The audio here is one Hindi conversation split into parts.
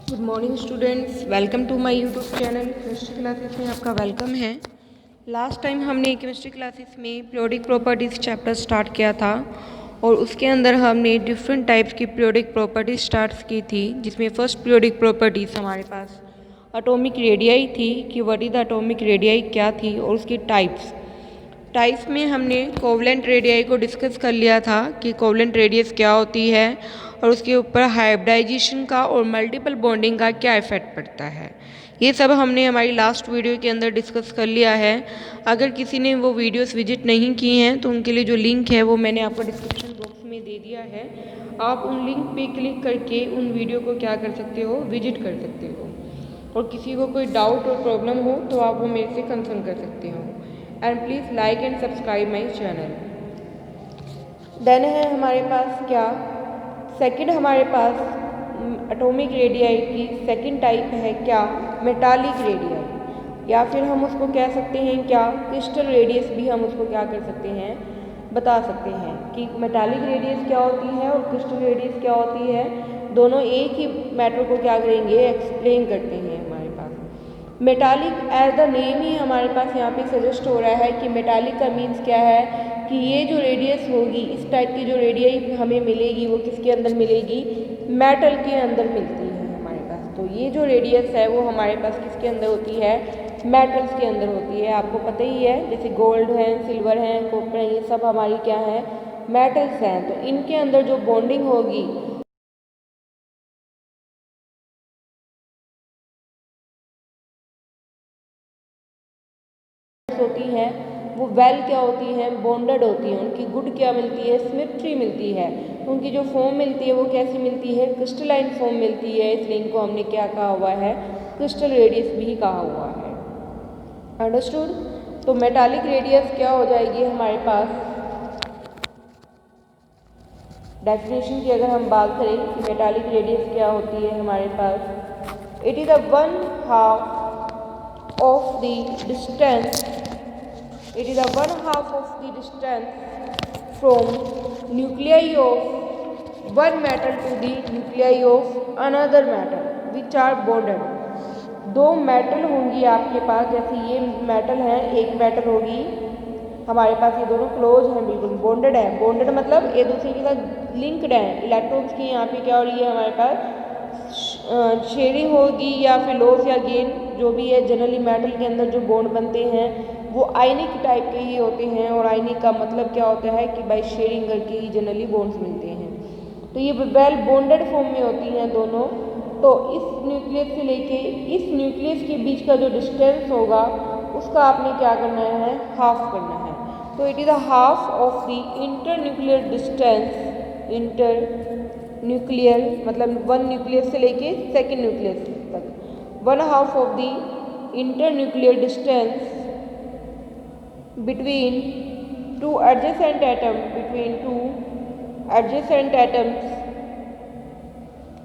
Good morning students, welcome to my YouTube channel. Chemistry classes में आपका वेलकम है। लास्ट टाइम हमने केमिस्ट्री क्लासेस में पीरियोडिक प्रॉपर्टीज़ चैप्टर स्टार्ट किया था और उसके अंदर हमने डिफरेंट टाइप्स की पीरियोडिक प्रॉपर्टीज स्टार्ट की थी, जिसमें फर्स्ट पीरियोडिक प्रॉपर्टीज़ हमारे पास एटॉमिक रेडियाई थी कि what is the atomic radii क्या थी और उसकी टाइप्स में हमने कोवलेंट रेडियाई को डिस्कस कर लिया था कि कोवलेंट रेडियस क्या होती है और उसके ऊपर हाइब्रिडाइजेशन का और मल्टीपल बॉन्डिंग का क्या इफेक्ट पड़ता है। ये सब हमने हमारी लास्ट वीडियो के अंदर डिस्कस कर लिया है। अगर किसी ने वो वीडियोस विजिट नहीं की हैं तो उनके लिए जो लिंक है वो मैंने आपको डिस्क्रिप्शन बॉक्स में दे दिया है। आप उन लिंक पे क्लिक करके उन वीडियो को क्या कर सकते हो, विजिट कर सकते हो। और किसी को कोई डाउट और प्रॉब्लम हो तो आप वो मेरे से कंसर्न कर सकते हो। And please like and subscribe my channel. Then है हमारे पास क्या, सेकंड हमारे पास एटॉमिक रेडियाई की सेकंड टाइप है क्या, मेटालिक रेडियाई, या फिर हम उसको कह सकते हैं क्या, क्रिस्टल रेडियस भी हम उसको क्या कर सकते हैं, बता सकते हैं कि मेटालिक रेडियस क्या होती है और क्रिस्टल रेडियस क्या होती है। दोनों एक ही मैटर को क्या करेंगे, एक्सप्लेन करते हैं हमारे पास। मेटालिक एज द नेम ही हमारे पास यहाँ पे सजेस्ट हो रहा है कि मेटालिक का मीन्स क्या है कि ये जो रेडियस होगी, इस टाइप की जो रेडियस हमें मिलेगी वो किसके अंदर मिलेगी, मेटल के अंदर मिलती है हमारे पास। तो ये जो रेडियस है वो हमारे पास किसके अंदर होती है, मेटल्स के अंदर होती है। आपको पता ही है, जैसे गोल्ड है, सिल्वर है, कॉपर है, ये सब हमारी क्या है, मेटल्स हैं। तो इनके अंदर जो बॉन्डिंग होगी होती हैं वो वेल क्या होती हैं, बॉन्डेड होती हैं। उनकी गुड क्या मिलती है, सिमेट्री मिलती है। उनकी जो फॉर्म मिलती है वो कैसी मिलती है, क्रिस्टलाइन फॉर्म मिलती है। इसलिए इनको हमने क्या कहा हुआ है, क्रिस्टल रेडियस भी कहा हुआ है। अंडरस्टूड। तो मेटालिक रेडियस क्या हो जाएगी हमारे पास, डेफिनेशन की अगर हम बात करें कि मेटालिक रेडियस क्या होती है हमारे पास, it is a 1/2 of the distance, it is a 1/2 of the distance from nuclei of one metal to the nuclei of another metal which are bonded। दो मेटल होंगी आपके पास, जैसे ये मेटल है, एक मेटल होगी हमारे पास, ये दोनों क्लोज हैं, बिल्कुल बॉन्डेड है। बॉन्डेड मतलब एक दूसरे के साथ लिंक्ड हैं। इलेक्ट्रॉन्स की यहाँ पे क्या हो रही है हमारे पास, शेयरिंग होगी या फिर लॉस या गेन, जो भी है। जनरली मेटल के अंदर जो बॉन्ड बनते हैं वो आयनिक टाइप के ही होते हैं, और आयनिक का मतलब क्या होता है कि बाय शेयरिंग करके ही जनरली बॉन्ड्स मिलते हैं। तो ये वेल बॉन्डेड फॉर्म में होती हैं दोनों। तो इस न्यूक्लियस से लेके इस न्यूक्लियस के बीच का जो डिस्टेंस होगा उसका आपने क्या करना है, हाफ करना है। तो it is a half of the inter nuclear distance. Inter nuclear मतलब वन न्यूक्लियस से लेके सेकेंड न्यूक्लियस तक, 1/2 of the inter nuclear distance between two adjacent atoms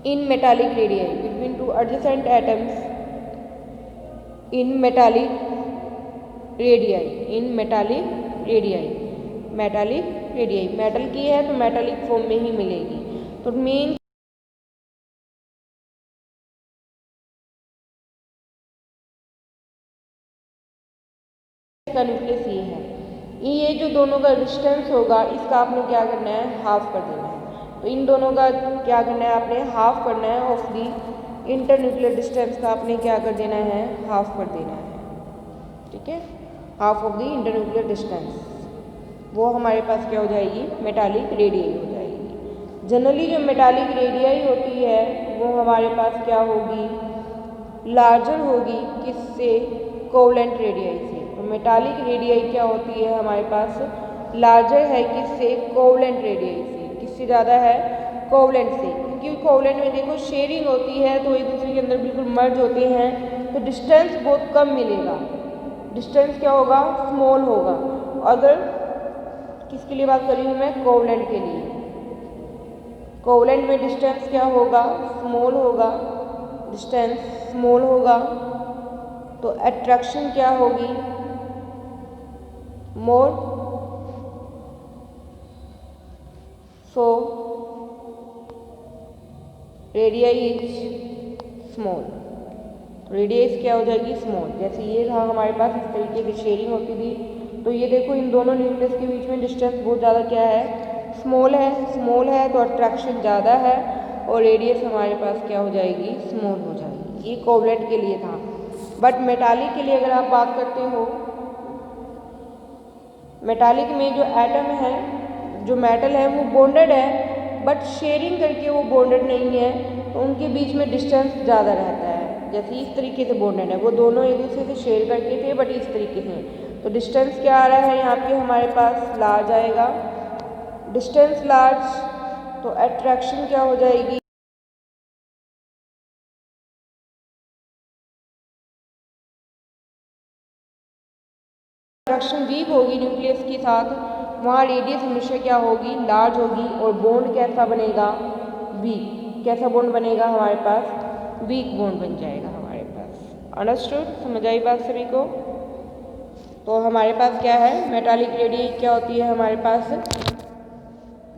in metallic radii, between two adjacent atoms in metallic radii, metallic radii metal की है तो मेटालिक फॉर्म में ही मिलेगी। तो मेन का न्यूक्लियस ये है। ये जो दोनों का डिस्टेंस होगा इसका आपने क्या करना है, हाफ कर देना है। तो इन दोनों का क्या करना है, आपने हाफ करना है। Of the inter nuclear distance का आपने क्या कर देना है, हाफ कर देना है। ठीक है, half of the inter nuclear distance, वो हमारे पास क्या हो जाएगी, मेटालिक रेडियाई हो जाएगी। जनरली जो मेटालिक रेडियाई होती है वो हमारे पास क्या होगी, लार्जर होगी, किससे, कोवलेंट रेडियाई से। तो मेटालिक रेडियाई क्या होती है हमारे पास, लार्जर है, किससे, कोवलेंट रेडियाई से। किससे ज़्यादा है, कोवलेंट से, क्योंकि कोवलेंट में देखो शेयरिंग होती है तो एक दूसरे के अंदर बिल्कुल मर्ज होते हैं, तो डिस्टेंस बहुत कम मिलेगा। डिस्टेंस क्या होगा, स्मॉल होगा। अगर किसके लिए बात कर रही हूँ मैं, कोवलेंट के लिए। कोवलेंट में डिस्टेंस क्या होगा, स्मॉल होगा, डिस्टेंस स्मॉल होगा। तो अट्रैक्शन क्या होगी, मोर। सो रेडियाई इज स्मॉल। रेडियस क्या हो जाएगी? स्मॉल। जैसे ये था हमारे पास, इस तरीके की शेयरिंग होती थी। तो ये देखो इन दोनों न्यूक्लियस के बीच में डिस्टेंस बहुत ज़्यादा क्या है? स्मॉल है। स्मॉल है तो अट्रैक्शन ज़्यादा है और रेडियस हमारे पास क्या हो जाएगी? स्मॉल हो जाएगी। ये कोवलेंट के लिए था। बट मेटालिक के लिए अगर आप बात करते हो, मेटालिक में जो एटम है, जो मेटल है वो बॉन्डेड है, बट शेयरिंग करके वो बॉन्डेड नहीं है, तो उनके बीच में डिस्टेंस ज़्यादा रहता है। जैसे इस तरीके से बॉन्डेड है, वो दोनों एक दूसरे से शेयर करके थे बट इस तरीके से, तो डिस्टेंस क्या आ रहा है यहाँ पे हमारे पास? लार्ज आएगा। डिस्टेंस लार्ज तो अट्रैक्शन क्या हो जाएगी? अट्रैक्शन वीक होगी न्यूक्लियस के साथ, वहाँ रेडियस हमेशा क्या होगी? लार्ज होगी। और बॉन्ड कैसा बनेगा? वीक। कैसा बॉन्ड बनेगा हमारे पास? वीक बॉन्ड बन जाएगा हमारे पास। अंडरस्टूड? समझ आई बात सभी को? तो हमारे पास क्या है? मेटालिक रेडियस क्या होती है हमारे पास?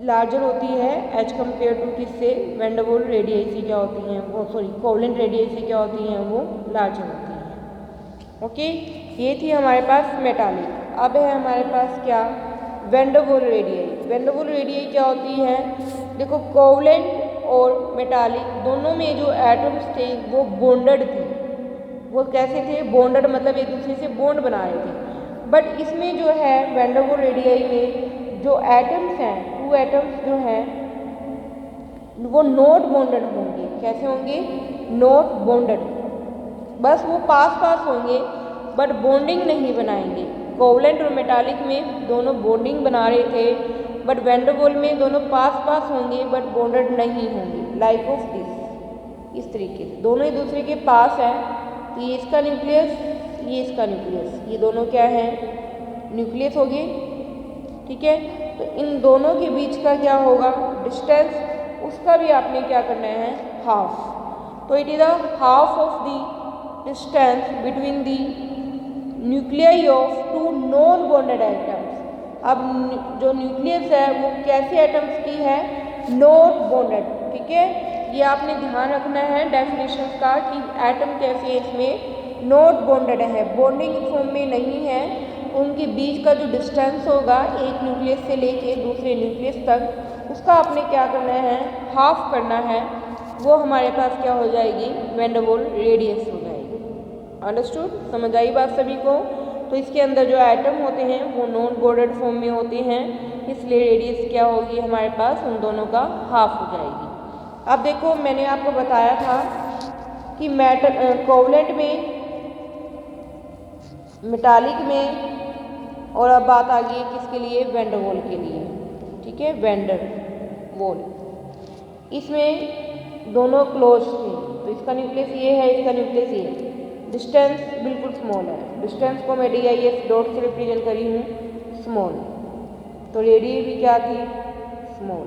लार्जर होती है एज कम्पेयर टू किससे? वैन डर वाल रेडियस क्या होती हैं वो, सॉरी कोवलेंट रेडियस क्या होती हैं वो? लार्जर होती हैं। ओके, ये थी हमारे पास मेटालिक। अब है हमारे पास क्या? वैन डर वाल रेडियस। वैन डर वाल रेडियस क्या होती है? देखो कोवलेंट और मेटालिक दोनों में जो एटम्स थे वो बॉन्डेड थे। वो कैसे थे? बॉन्डेड मतलब एक दूसरे से बॉन्ड बना रहे थे। बट इसमें जो है वैन डर वाल रेडियस में जो एटम्स हैं, टू एटम्स जो हैं वो नॉट बॉन्डेड होंगे। कैसे होंगे? Not bonded. बस वो पास पास होंगे बट बॉन्डिंग नहीं बनाएंगे। कोवलेंट और मेटालिक में दोनों बॉन्डिंग बना रहे थे, बट वैन डर वाल में दोनों पास पास होंगे बट बॉन्डेड नहीं होंगे। लाइक ऑफ दिस, इस तरीके से दोनों एक दूसरे के पास हैं। तो ये इसका न्यूक्लियस, ये इसका न्यूक्लियस, ये दोनों क्या हैं? न्यूक्लियस हो गए। ठीक है, तो इन दोनों के बीच का क्या होगा? डिस्टेंस, उसका भी आपने क्या करना है? हाफ। तो it is the half of the distance between the nuclei of two non bonded atoms. अब जो न्यूक्लियस है वो कैसे एटम्स की है? Not bonded. ठीक है, ये आपने ध्यान रखना है डेफिनेशन का कि एटम कैसे इसमें नॉट बॉन्डेड है, बॉन्डिंग फॉर्म में नहीं है। उनके बीच का जो डिस्टेंस होगा एक न्यूक्लियस से लेके दूसरे न्यूक्लियस तक, उसका आपने क्या करना है? हाफ करना है। वो हमारे पास क्या हो जाएगी? वैन डर वाल रेडियस हो जाएगी। अंडरस्टूड? समझ आई बात सभी को? तो इसके अंदर जो एटम होते हैं वो नॉन बॉन्डेड फॉर्म में होते हैं, इसलिए रेडियस क्या होगी हमारे पास? उन दोनों का हाफ हो जाएगी। अब देखो मैंने आपको बताया था कि कोवलेंट में, मेटालिक में, और अब बात आ गई किसके लिए? वैन डर वाल के लिए। ठीक है, वैन डर वाल, इसमें दोनों क्लोज थे। तो इसका न्यूक्लियस ये है, इसका न्यूक्लियस ये है। डिस्टेंस बिल्कुल स्मॉल है। डिस्टेंस को मैं DIS डॉट से रिप्रेजेंट करी हूँ स्मॉल। तो रेडियस भी क्या थी? स्मॉल।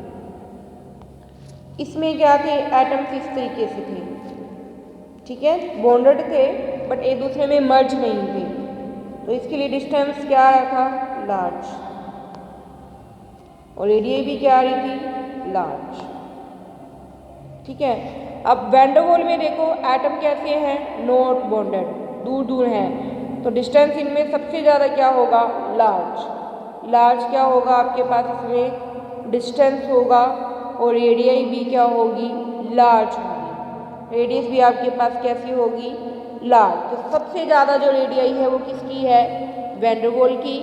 इसमें क्या थे? एटम्स इस तरीके से थे। ठीक है, बॉन्डेड थे बट एक दूसरे में मर्ज नहीं थे, तो इसके लिए डिस्टेंस क्या आ रहा था? लार्ज। और रेडियस भी क्या आ रही थी? लार्ज। ठीक है, अब वैन डर वाल में देखो एटम कैसे हैं? नॉट बॉन्डेड, दूर दूर हैं, तो डिस्टेंस इनमें सबसे ज़्यादा क्या होगा? लार्ज। लार्ज क्या होगा आपके पास? इसमें डिस्टेंस होगा और रेडियस भी क्या होगी? लार्ज होगी। रेडियस भी आपके पास कैसी होगी? लार्ज। तो सबसे ज़्यादा जो रेडियस है वो किसकी है? वैन डर वाल की।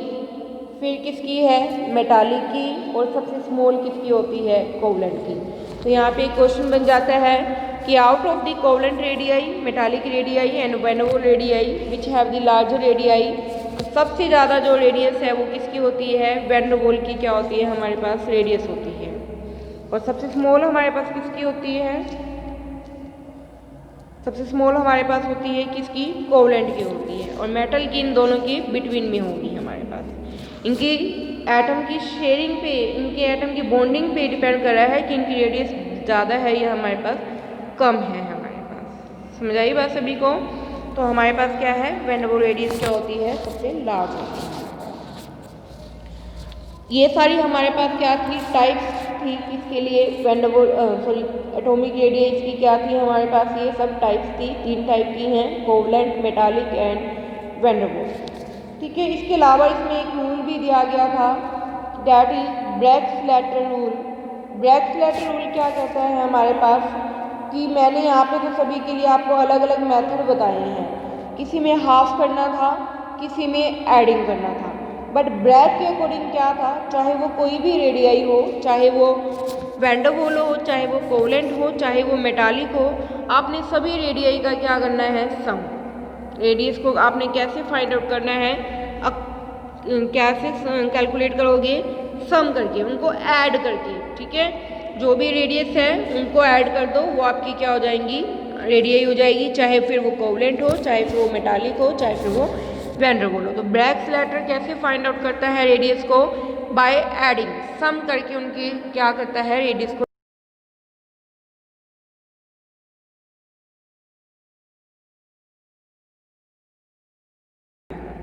फिर किसकी है? मेटालिक की। और सबसे स्मॉल किसकी होती है? कोवलेंट की। तो यहाँ पे एक क्वेश्चन बन जाता है कि out of the covalent radii, metallic radii and van der Waals radii which have the larger radii, सबसे ज़्यादा जो रेडियस है वो किसकी होती है? वैन डर वाल की क्या होती है हमारे पास? रेडियस होती है। और सबसे स्मॉल हमारे पास किसकी होती है? सबसे स्मॉल हमारे पास होती है किसकी? कोवलेंट की होती है। और मेटल की इन दोनों की बिटवीन में होगी हमारे पास। इनकी एटम की शेयरिंग पे, इनके एटम की बॉन्डिंग पे डिपेंड कर रहा है कि इनकी रेडियस ज़्यादा है या हमारे पास कम है हमारे पास। समझ आई बात सभी को? तो हमारे पास क्या है? वैन डर वाल रेडियस क्या होती है? सबसे लार्ज होती है। ये सारी हमारे पास क्या थी? टाइप्स थी किसके लिए, एटॉमिक रेडियस की क्या थी हमारे पास, ये सब टाइप्स थी, 3 टाइप की हैं, कोवलेंट, मेटालिक एंड वैंडरवाल्स। ठीक है, इसके अलावा इसमें एक रूल भी दिया गया था, that is Bragg-Slater rule. Bragg-Slater rule क्या कहता है हमारे पास कि मैंने यहाँ पे तो सभी के लिए आपको अलग अलग मेथड बताए हैं, किसी में हाफ करना था, किसी में एडिंग करना था, बट ब्रैग के अकॉर्डिंग क्या था, चाहे वो कोई भी रेडियाई हो, चाहे वो वैंडरवाल हो, चाहे वो कोवलेंट हो, चाहे वो मेटालिक हो, आपने सभी रेडियाई का क्या करना है, सम। रेडियस को आपने कैसे फाइंड आउट करना है, कैसे कैलकुलेट करोगे, सम करके, उनको ऐड करके। ठीक है, जो भी रेडियस है उनको ऐड कर दो, वो आपकी क्या हो जाएंगी, रेडियाई हो जाएगी, चाहे फिर वो कोवलेंट हो, चाहे फिर वो मेटालिक हो, चाहे फिर वो वैंडरवाल हो। तो ब्रैग-स्लैटर कैसे फाइंड आउट करता है रेडियस को, बाय एडिंग, सम करके उनकी क्या करता है, रेडियस को।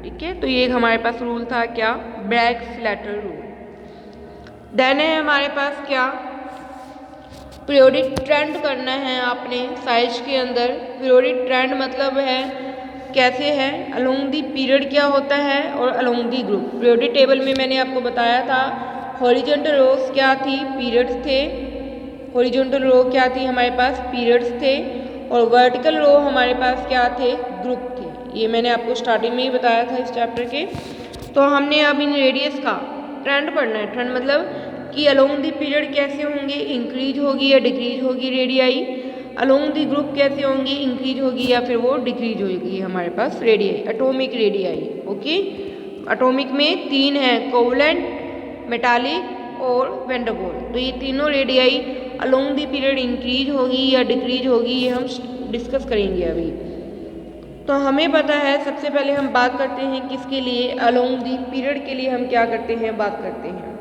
ठीक है, तो ये हमारे पास रूल था क्या, ब्रैग-स्लैटर रूल। देन है हमारे पास क्या, पीरियोडिक ट्रेंड करना है आपने साइज के अंदर। पीरियोडिक ट्रेंड मतलब है कैसे है, अलोंग दी पीरियड क्या होता है और along the group. Periodic table में मैंने आपको बताया था, हॉरिजॉन्टल रोज क्या थी, पीरियड्स थे, हॉरिजॉन्टल रो क्या थी हमारे पास, पीरियड्स थे, और वर्टिकल रो हमारे पास क्या थे, ग्रुप थे। ये मैंने आपको स्टार्टिंग में ही बताया था इस चैप्टर के। तो हमने अब इन रेडियस का ट्रेंड पढ़ना है। ट्रेंड मतलब कि अलोंग दी पीरियड कैसे होंगे, इंक्रीज होगी या डिक्रीज होगी रेडियाई, अलोंग दी ग्रुप कैसे होंगी, इंक्रीज होगी या फिर वो डिक्रीज होगी हमारे पास radii, atomic radii. Okay, atomic में 3 है, कोवलेंट, मेटालिक और वैंडरवाल। तो ये तीनों radii along the period increase होगी या डिक्रीज होगी, ये हम डिस्कस करेंगे अभी। तो हमें पता है, सबसे पहले हम बात करते हैं किसके लिए, अलोंग दी पीरियड के लिए हम क्या करते हैं, बात करते हैं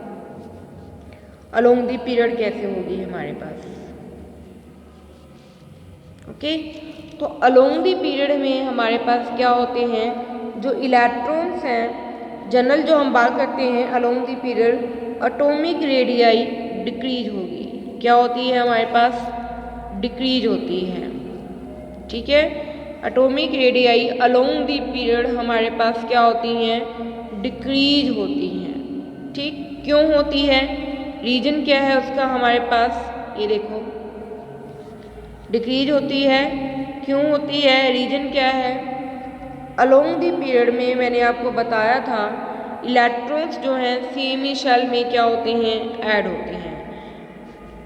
अलोंग दी पीरियड कैसे होगी हमारे पास। ओके, तो अलोंग दी पीरियड में हमारे पास क्या होते हैं, जो इलेक्ट्रॉन्स हैं, जनरल जो हम बात करते हैं along the period, atomic radii decrease होगी, क्या होती है हमारे पास, डिक्रीज होती है। ठीक है, atomic radii along the period हमारे पास क्या होती हैं, डिक्रीज होती हैं। ठीक, क्यों होती है, रीजन क्या है उसका हमारे पास, ये देखो डिक्रीज होती है, क्यों होती है, रीजन क्या है। अलोंग दी पीरियड में मैंने आपको बताया था, इलेक्ट्रॉन्स जो हैं सेम ही शेल में क्या होते हैं, ऐड होते हैं।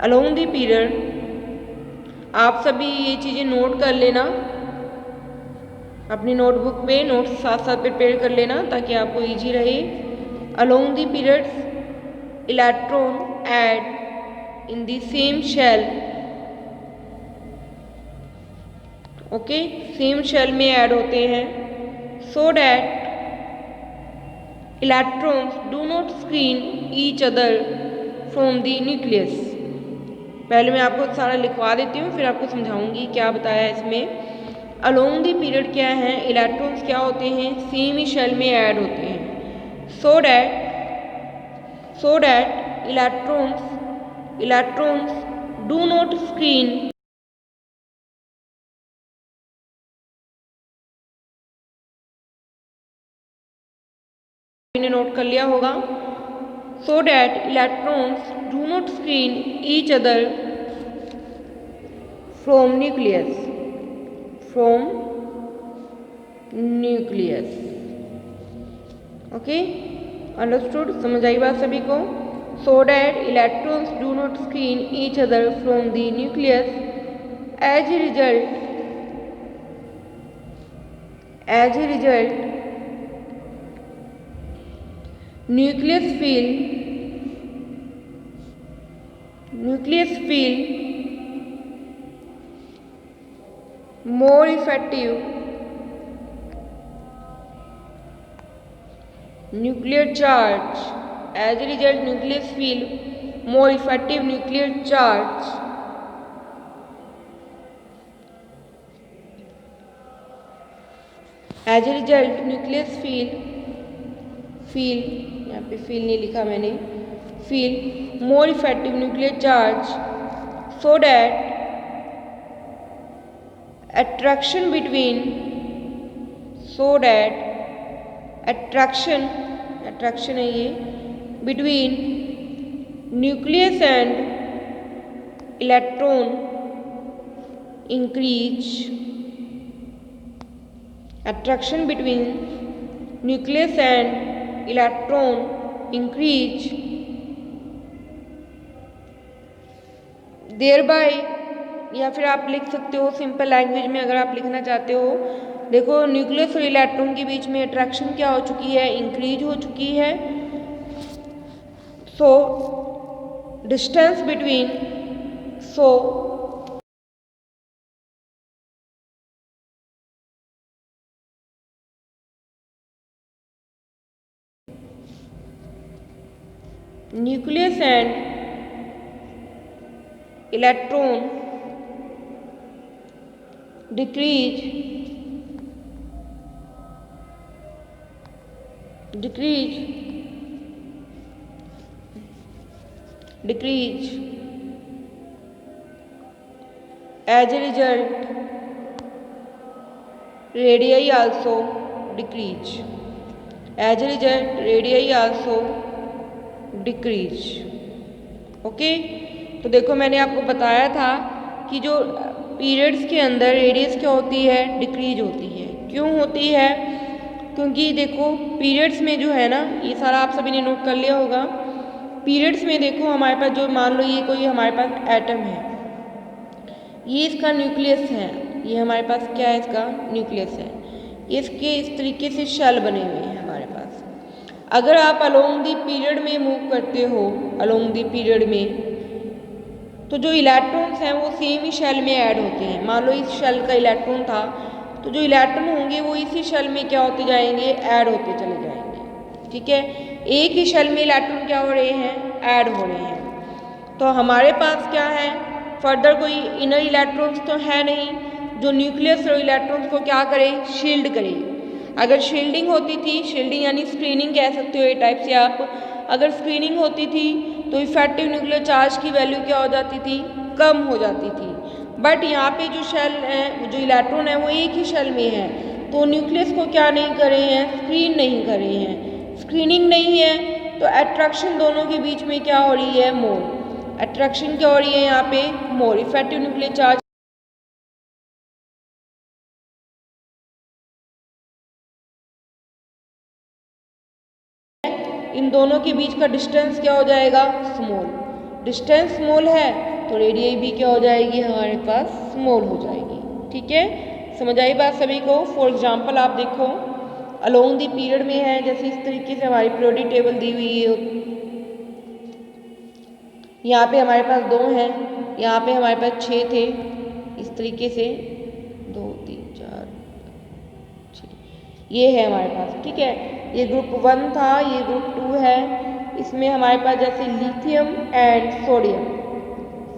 अलोंग दी पीरियड आप सभी ये चीज़ें नोट कर लेना, अपनी नोटबुक पे नोट्स साथ साथ प्रिपेयर कर लेना ताकि आपको इजी रहे। Along the periods electron add in the same shell, okay, same shell में ऐड होते हैं, so that electrons do not screen each other from the nucleus। पहले मैं आपको सारा लिखवा देती हूँ, फिर आपको समझाऊंगी क्या बताया है इसमें। अलोंग दी पीरियड क्या है, इलेक्ट्रॉन्स क्या होते हैं, सेम ही शेल में ऐड होते हैं, so that electrons do not screen ने नोट कर लिया होगा, so that electrons do not screen each other from nucleus, okay, understood, समझ आई बात सभी को। so that electrons do not screen each other from the nucleus, as a result nucleus feel more effective nuclear charge, as a result nucleus feel more effective nuclear charge as a result nucleus feel यहाँ पे फील नहीं लिखा मैंने, feel more effective nuclear charge, so that attraction है ये between nucleus and electron increase. Attraction between nucleus and electron increase, thereby, या फिर आप लिख सकते हो सिंपल लैंग्वेज में अगर आप लिखना चाहते हो, देखो न्यूक्लियस और इलेक्ट्रॉन के बीच में अट्रैक्शन क्या हो चुकी है, इंक्रीज हो चुकी है. So distance between nucleus and electron decrease as a result radii also decrease. Okay, तो देखो मैंने आपको बताया था कि जो पीरियड्स के अंदर रेडियस क्या होती है, डिक्रीज होती है. क्यों होती है? क्योंकि देखो पीरियड्स में जो है ना, ये सारा आप सभी ने नोट कर लिया होगा. पीरियड्स में देखो हमारे पास जो, मान लो ये कोई हमारे पास एटम है, ये इसका न्यूक्लियस है, ये हमारे पास क्या है, इसका न्यूक्लियस है. इसके इस तरीके से शेल बने हुए हैं हमारे पास. अगर आप अलोंग द पीरियड में मूव करते हो, अलोंग द पीरियड में, तो जो इलेक्ट्रॉन्स हैं वो सेम ही शेल में ऐड होते हैं. मान लो इस शेल का इलेक्ट्रॉन था, तो जो इलेक्ट्रॉन होंगे वो इसी शेल में क्या होते जाएंगे, ऐड होते चले जाएंगे. ठीक है, एक ही शेल में इलेक्ट्रॉन क्या हो रहे हैं, ऐड हो रहे हैं. तो हमारे पास क्या है, फर्दर कोई इनर इलेक्ट्रॉन्स तो है नहीं जो न्यूक्लियस और इलेक्ट्रॉन्स को क्या करे, शील्ड करे. अगर शील्डिंग होती थी, शील्डिंग यानी स्क्रीनिंग कह सकते हो एक टाइप से आप, अगर स्क्रीनिंग होती थी तो इफेक्टिव न्यूक्लियर चार्ज की वैल्यू क्या हो जाती थी, कम हो जाती थी. बट यहाँ पे जो शेल है, जो इलेक्ट्रॉन है वो एक ही शेल में है, तो न्यूक्लियस को क्या नहीं कर रहे हैं, स्क्रीन नहीं कर रहे हैं. स्क्रीनिंग नहीं है तो अट्रैक्शन दोनों के बीच में क्या हो रही है, मोर. अट्रैक्शन क्या हो रही है यहाँ पे, मोर. इफेक्टिव न्यूक्लियर चार्ज इन दोनों के बीच का डिस्टेंस क्या हो जाएगा, स्मॉल. डिस्टेंस स्मॉल है तो रेडियस भी क्या हो जाएगी, हमारे पास स्मॉल हो जाएगी. ठीक है, समझ आई बात सभी को. फॉर एग्जांपल आप देखो अलोंग द पीरियड में है, जैसे इस तरीके से हमारी पीरियोडिक टेबल दी हुई है. यहाँ पे हमारे पास 2 हैं, यहाँ पे हमारे पास 6 थे. इस तरीके से 2 3 4 6 ये है हमारे पास. ठीक है, ये ग्रुप 1 था, ये ग्रुप 2 है. इसमें हमारे पास जैसे लिथियम एंड सोडियम,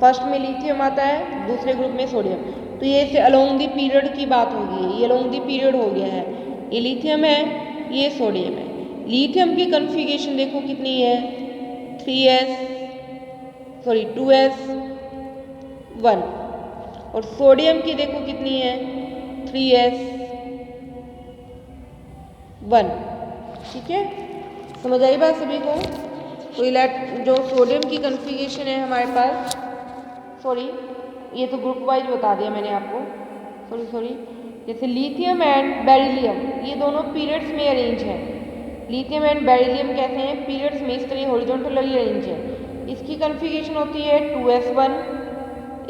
फर्स्ट में लिथियम आता है, दूसरे ग्रुप में सोडियम. तो ये से अलोंग द पीरियड की बात होगी, ये अलोंग द पीरियड हो गया है. ये लिथियम है, ये सोडियम है. लिथियम की कन्फिगरेशन देखो कितनी है, 2s1, और सोडियम की देखो कितनी है, 3s1. ठीक है, समझ आई बात सभी को. तो जो सोडियम की कन्फिगरेशन है हमारे पास, ये तो ग्रुप वाइज बता दिया मैंने आपको. जैसे लिथियम एंड बेरिलियम, ये दोनों पीरियड्स में अरेंज है. लिथियम एंड बेरिलियम कैसे हैं, पीरियड्स में इस तरह हॉरिजॉन्टली अरेंज है. इसकी कन्फिगरेशन होती है 2s1,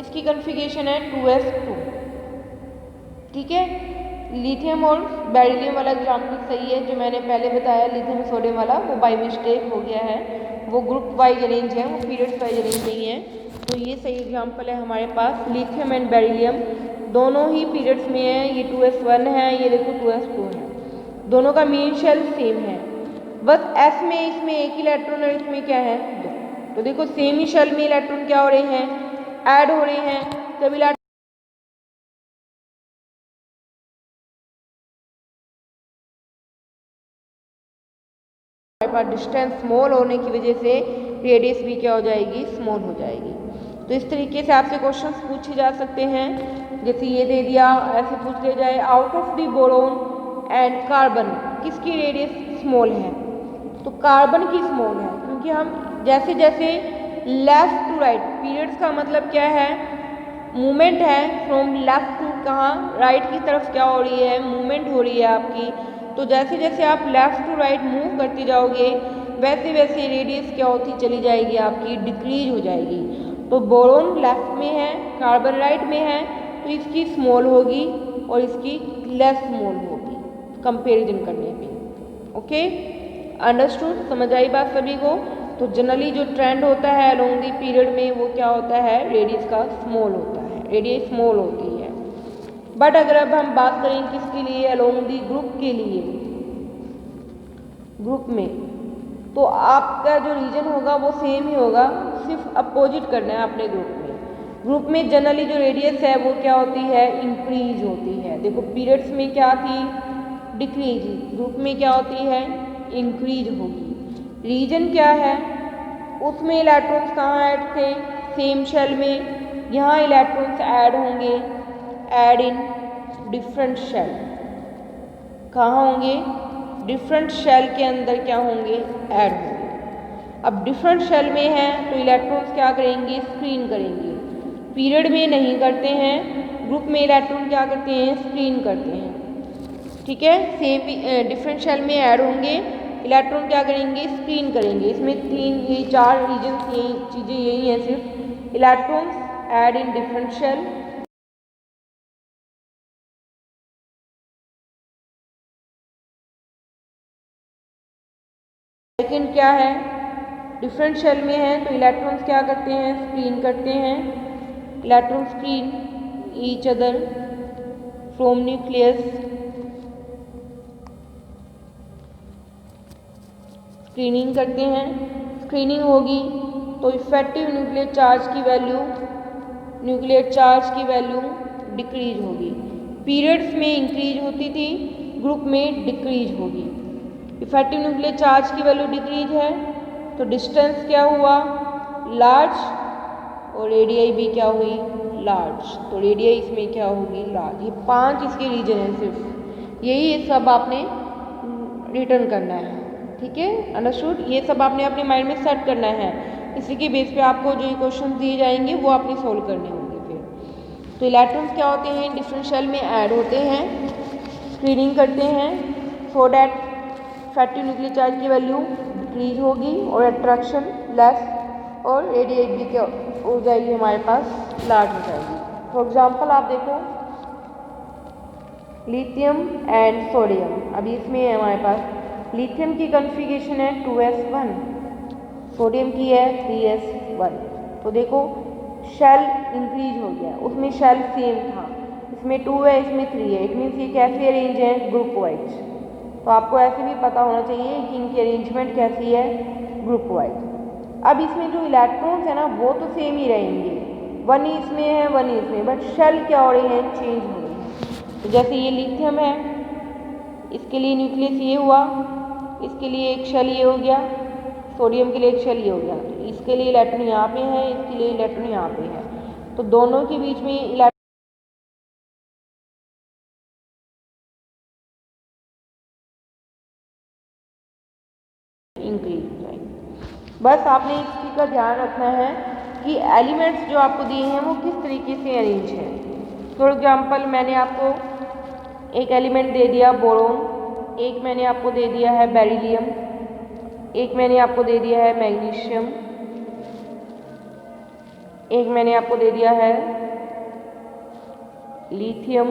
इसकी कन्फिगरेशन है 2s2. ठीक है, लिथियम और बेरिलियम वाला एग्जाम्पल सही है, जो मैंने पहले बताया लिथियम सोडियम वाला वो बाय मिस्टेक हो गया है, वो ग्रुप वाइज अरेंज है, वो पीरियड्स वाइज अरेंज नहीं है. तो ये सही एग्जाम्पल है हमारे पास. लिथियम एंड बेरिलियम दोनों ही पीरियड्स में है. ये 2s1 है, ये देखो 2s2 है. दोनों का मेन शेल सेम है, बस s में इसमें एक इलेक्ट्रॉन और इसमें क्या है, 2. तो देखो सेम ही शेल में इलेक्ट्रॉन क्या हो रहे हैं, ऐड हो रहे हैं. जब इलेक्ट्रॉन हमारे पास डिस्टेंस स्मॉल होने की वजह से रेडियस भी क्या हो जाएगी, स्मॉल हो जाएगी। तो इस तरीके से आपसे क्वेश्चन पूछे जा सकते हैं। जैसे ये दे दिया, ऐसे पूछ लिया जाए out of the boron and carbon किसकी रेडियस स्मॉल है, तो कार्बन की स्मॉल है, क्योंकि हम जैसे जैसे लेफ्ट टू राइट, पीरियड्स का मतलब क्या है, मूवमेंट है फ्रॉम लेफ्ट टू कहाँ, राइट की तरफ क्या हो रही है, मूवमेंट हो रही है आपकी। तो जैसे जैसे आप लेफ्ट टू राइट मूव करते जाओगे वैसे वैसे रेडियस क्या होती चली जाएगी, आपकी डिक्रीज हो जाएगी। तो बोरोन लेफ्ट में है, कार्बन राइट में है, तो इसकी स्मॉल होगी और इसकी लेस स्मॉल होगी कंपैरिजन करने पे। ओके, अंडरस्टूड, समझ आई बात सभी को। तो जनरली जो ट्रेंड होता है अलोंग दी पीरियड में वो क्या होता है, रेडियस का स्मॉल होता है, रेडियस स्मॉल होती है। बट अगर अब हम बात करें किसके लिए, अलोंग दी ग्रुप के लिए, ग्रुप में, तो आपका जो रीजन होगा वो सेम ही होगा, सिर्फ अपोजिट करना है अपने ग्रुप में। ग्रुप में जनरली जो रेडियस है वो क्या होती है, इंक्रीज होती है। देखो पीरियड्स में क्या थी, डिक्रीज, ग्रुप में क्या होती है, इंक्रीज होगी। रीजन क्या है, उसमें इलेक्ट्रॉन्स कहाँ ऐड थे, सेम शेल में, यहाँ इलेक्ट्रॉन्स ऐड होंगे, ऐड इन डिफरेंट शेल, कहाँ होंगे, डिफरेंट शेल के अंदर क्या होंगे, ऐड होंगे। अब डिफरेंट शेल में है तो इलेक्ट्रॉन्स क्या करेंगे, स्क्रीन करेंगे, पीरियड में नहीं करते हैं, ग्रुप में इलेक्ट्रॉन क्या करते हैं, स्क्रीन करते हैं। ठीक है, सेम डिफरेंट शेल में ऐड होंगे, इलेक्ट्रॉन क्या करेंगे, स्क्रीन करेंगे। इसमें तीन, ये चार रीजन्स, यही चीज़ें यही हैं, सिर्फ electrons add in different shell, second क्या है, डिफरेंट शेल में है तो इलेक्ट्रॉन्स क्या करते हैं, स्क्रीन करते हैं, electron screen each other from nucleus, screening करते हैं, स्क्रीनिंग होगी तो इफेक्टिव न्यूक्लियर चार्ज की वैल्यू, न्यूक्लियर चार्ज की वैल्यू डिक्रीज होगी। पीरियड्स में इंक्रीज होती थी, ग्रुप में डिक्रीज होगी। इफेक्टिव न्यूक्लियर चार्ज की वैल्यू डिक्रीज है तो डिस्टेंस क्या हुआ, लार्ज, और रेडियाई भी क्या हुई, लार्ज, तो रेडियाई इसमें क्या होगी, लार्ज। ये पांच इसके रीजन हैं, सिर्फ यही सब आपने रिटर्न करना है। ठीक है, अंडरस्टूड, ये सब आपने अपने माइंड में सेट करना है। इसी के बेस पे आपको जो ये क्वेश्चन दिए जाएंगे वो आपने सोल्व करने होंगे। फिर तो इलेक्ट्रॉन्स क्या होते हैं, डिफरेंट शेल में ऐड होते हैं, स्क्रीनिंग करते हैं, so that effective nuclear charge की वैल्यू डिक्रीज होगी और अट्रैक्शन लेस, और रेडिएट भी क्या हो जाएगी हमारे पास, लार्ज हो जाएगी। फॉर एग्जाम्पल आप देखो लिथियम एंड सोडियम, अभी इसमें है हमारे पास, लिथियम की कॉन्फ़िगरेशन है 2s1, सोडियम की है 3s1। तो देखो शेल इंक्रीज हो गया, उसमें शेल सेम था, इसमें 2 है इसमें 3 है, इट मीन्स ये कैसे अरेंज है, ग्रुप वाइज। तो आपको ऐसे भी पता होना चाहिए कि इनकी अरेंजमेंट कैसी है, ग्रुप वाइज। अब इसमें जो इलेक्ट्रॉन्स है ना वो तो सेम ही रहेंगे, 1 इसमें है 1 इसमें, बट शेल क्या हो रही है, चेंज हो रही है। तो जैसे ये लिथियम है, इसके लिए न्यूक्लियस ये हुआ, इसके लिए एक शेल ये हो गया, सोडियम के लिए एक शेल ये हो गया, इसके लिए इलेक्ट्रॉन यहाँ पे है, इसके लिए इलेक्ट्रॉन यहाँ पे है, तो दोनों के बीच में इलेक्ट्रॉन इंक्रीज हो जाएगी। बस आपने इस चीज़ का ध्यान रखना है कि एलिमेंट्स जो आपको दिए हैं वो किस तरीके से अरेंज हैं। फॉर एग्जांपल मैंने आपको एक एलिमेंट दे दिया बोरोन, एक मैंने आपको दे दिया है बेरिलियम, एक मैंने आपको दे दिया है मैग्नीशियम, एक मैंने आपको दे दिया है लिथियम,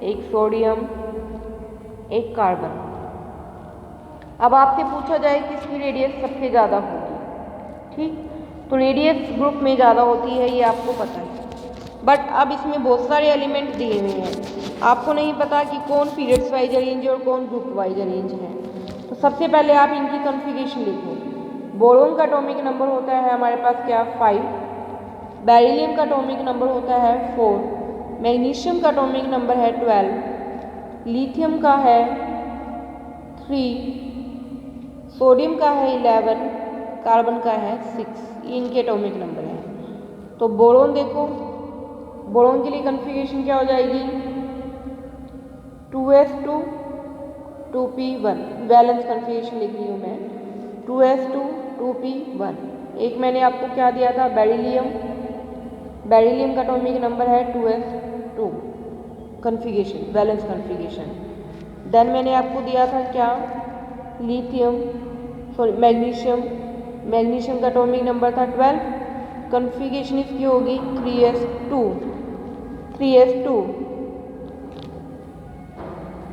एक सोडियम, एक कार्बन। अब आपसे पूछा जाए किसकी रेडियस सबसे ज़्यादा होगी, ठीक, तो रेडियस ग्रुप में ज़्यादा होती है, ये आपको पता है। बट अब इसमें बहुत सारे एलिमेंट दिए हुए हैं, आपको नहीं पता कि कौन पीरियड्स वाइज अरेंज है और कौन ग्रुप वाइज अरेंज है। तो सबसे पहले आप इनकी कॉन्फ़िगरेशन लिखो। बोरोन का एटॉमिक नंबर होता है हमारे पास क्या, 5, बेरिलियम का एटॉमिक नंबर होता है 4, मैग्नीशियम का एटॉमिक नंबर है 12, लिथियम का है 3, सोडियम का है 11, कार्बन का है 6, ये इनके एटॉमिक नंबर हैं। तो बोरोन देखो, बोरोन के लिए कन्फिग्रेशन क्या हो जाएगी 2s2 2p1, वैलेंस कन्फिग्रेशन लिख रही हूँ मैं 2s2 2p1। एक मैंने आपको क्या दिया था बेरिलियम, बेरिलियम का एटॉमिक नंबर है 2s2 configuration, valence configuration. Then मैंने आपको दिया था क्या लिथियम, सॉरी मैग्नीशियम, मैग्नीशियम का एटॉमिक नंबर था 12, कन्फिग्रेशन इसकी होगी 3s2,